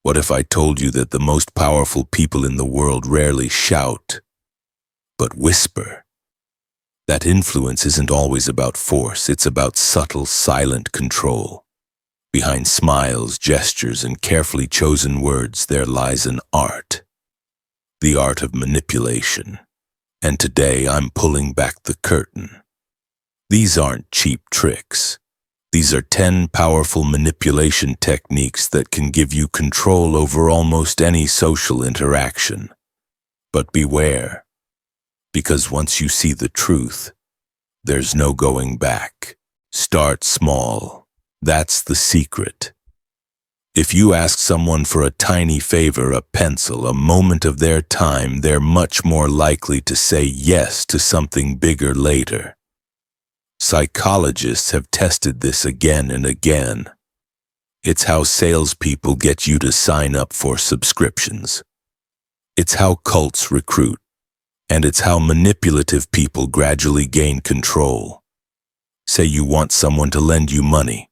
What if I told you that the most powerful people in the world rarely shout, but whisper? That influence isn't always about force, it's about subtle, silent control. Behind smiles, gestures, and carefully chosen words, there lies an art. The art of manipulation. And today I'm pulling back the curtain. These aren't cheap tricks. These are 10 powerful manipulation techniques that can give you control over almost any social interaction. But beware, because once you see the truth, there's no going back. Start small. That's the secret. If you ask someone for a tiny favor, a pencil, a moment of their time, they're much more likely to say yes to something bigger later. Psychologists have tested this again and again. It's how salespeople get you to sign up for subscriptions. It's how cults recruit. And it's how manipulative people gradually gain control. Say you want someone to lend you money.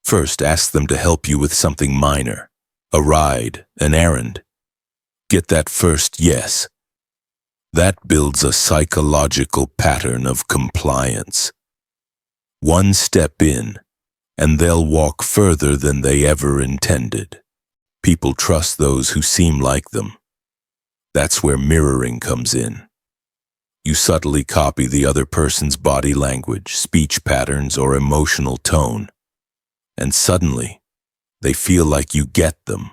First, ask them to help you with something minor, a ride, an errand. Get that first yes. That builds a psychological pattern of compliance. One step in, and they'll walk further than they ever intended. People trust those who seem like them. That's where mirroring comes in. You subtly copy the other person's body language, speech patterns, or emotional tone. And suddenly, they feel like you get them.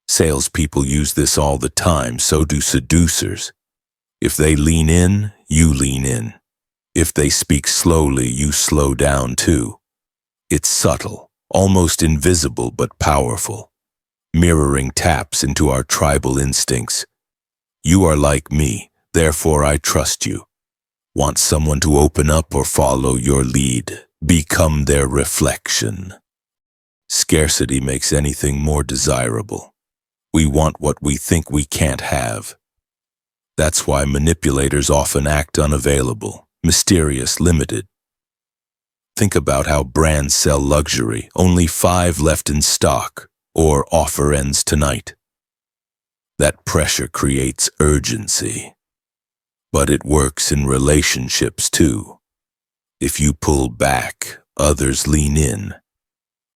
Salespeople use this all the time, so do seducers. If they lean in, you lean in. If they speak slowly, you slow down too. It's subtle, almost invisible, but powerful. Mirroring taps into our tribal instincts. You are like me, therefore I trust you. Want someone to open up or follow your lead? Become their reflection. Scarcity makes anything more desirable. We want what we think we can't have. That's why manipulators often act unavailable, mysterious, limited. Think about how brands sell luxury, only 5 left in stock, or offer ends tonight. That pressure creates urgency. But it works in relationships too. If you pull back, others lean in.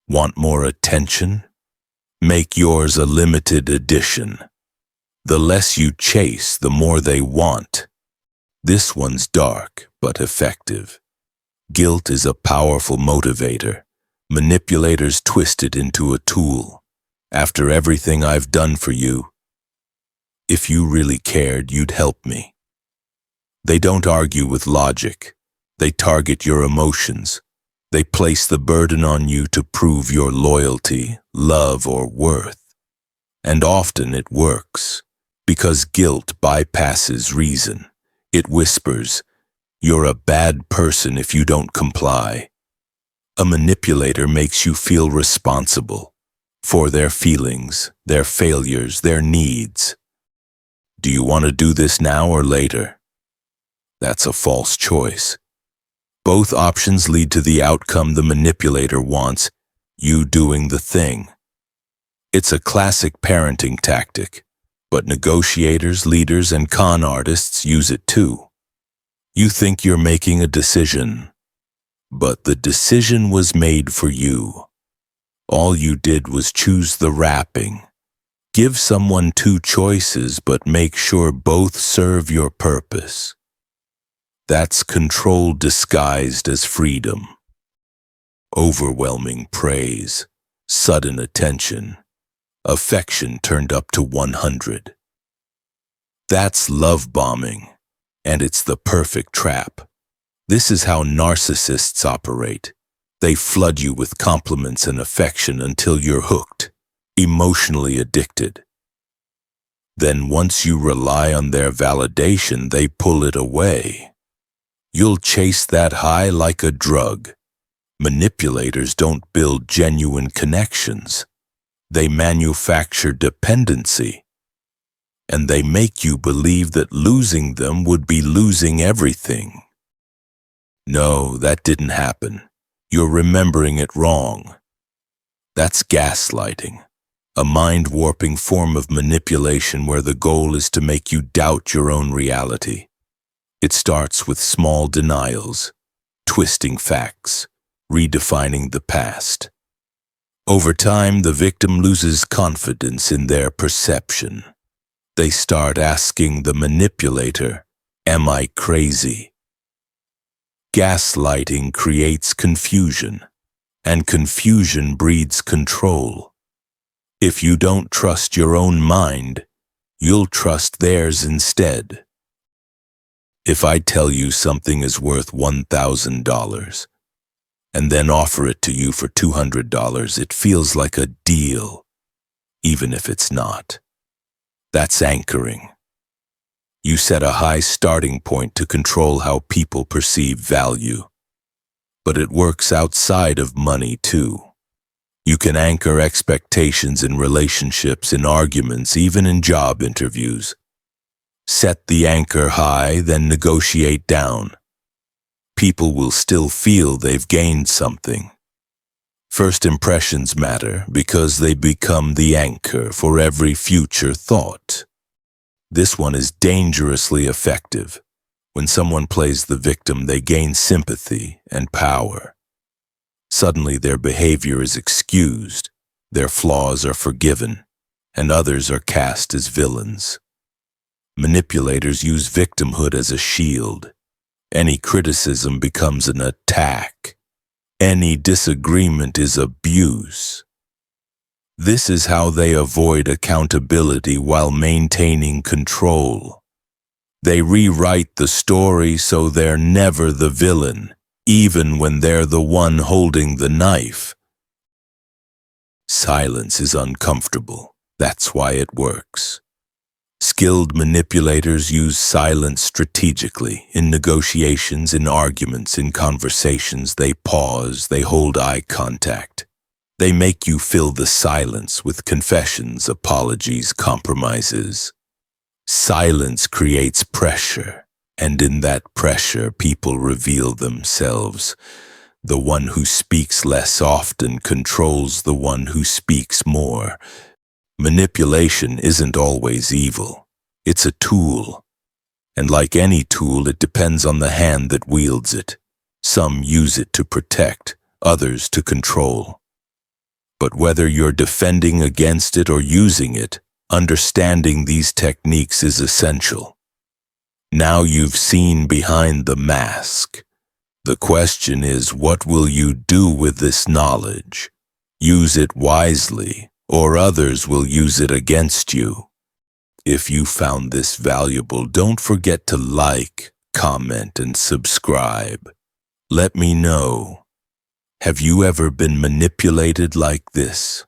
Want more attention? Make yours a limited edition. The less you chase, the more they want. This one's dark, but effective. Guilt is a powerful motivator. Manipulators twist it into a tool. After everything I've done for you, if you really cared, you'd help me. They don't argue with logic. They target your emotions. They place the burden on you to prove your loyalty, love, or worth. And often it works, because guilt bypasses reason. It whispers, "You're a bad person if you don't comply." A manipulator makes you feel responsible for their feelings, their failures, their needs. Do you want to do this now or later? That's a false choice. Both options lead to the outcome the manipulator wants, you doing the thing. It's a classic parenting tactic, but negotiators, leaders, and con artists use it too. You think you're making a decision, but the decision was made for you. All you did was choose the wrapping. Give someone 2 choices, but make sure both serve your purpose. That's control disguised as freedom. Overwhelming praise, sudden attention, affection turned up to 100. That's love bombing, and it's the perfect trap. This is how narcissists operate. They flood you with compliments and affection until you're hooked, emotionally addicted. Then once you rely on their validation, they pull it away. You'll chase that high like a drug. Manipulators don't build genuine connections. They manufacture dependency. And they make you believe that losing them would be losing everything. No, that didn't happen. You're remembering it wrong. That's gaslighting. a mind-warping form of manipulation where the goal is to make you doubt your own reality. It starts with small denials, twisting facts, redefining the past. Over time, the victim loses confidence in their perception. They start asking the manipulator, "Am I crazy?" Gaslighting creates confusion, and confusion breeds control. If you don't trust your own mind, you'll trust theirs instead. If I tell you something is worth $1,000 and then offer it to you for $200, it feels like a deal, even if it's not. That's anchoring. You set a high starting point to control how people perceive value. But it works outside of money too. You can anchor expectations in relationships, in arguments, even in job interviews. Set the anchor high, then negotiate down. People will still feel they've gained something. First impressions matter because they become the anchor for every future thought. This one is dangerously effective. When someone plays the victim, they gain sympathy and power. Suddenly their behavior is excused, their flaws are forgiven, and others are cast as villains. Manipulators use victimhood as a shield. Any criticism becomes an attack. Any disagreement is abuse. This is how they avoid accountability while maintaining control. They rewrite the story so they're never the villain, even when they're the one holding the knife. Silence is uncomfortable. That's why it works. Skilled manipulators use silence strategically. In negotiations, in arguments, in conversations, they pause, they hold eye contact. They make you fill the silence with confessions, apologies, compromises. Silence creates pressure, and in that pressure, people reveal themselves. The one who speaks less often controls the one who speaks more. Manipulation isn't always evil. It's a tool. And like any tool, it depends on the hand that wields it. Some use it to protect, others to control. But whether you're defending against it or using it, understanding these techniques is essential. Now you've seen behind the mask. The question is, what will you do with this knowledge? Use it wisely, or others will use it against you. If you found this valuable, don't forget to like, comment, and subscribe. Let me know. Have you ever been manipulated like this?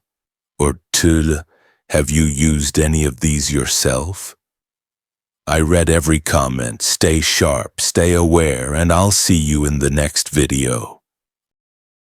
Or have you used any of these yourself? I read every comment. Stay sharp, stay aware, and I'll see you in the next video.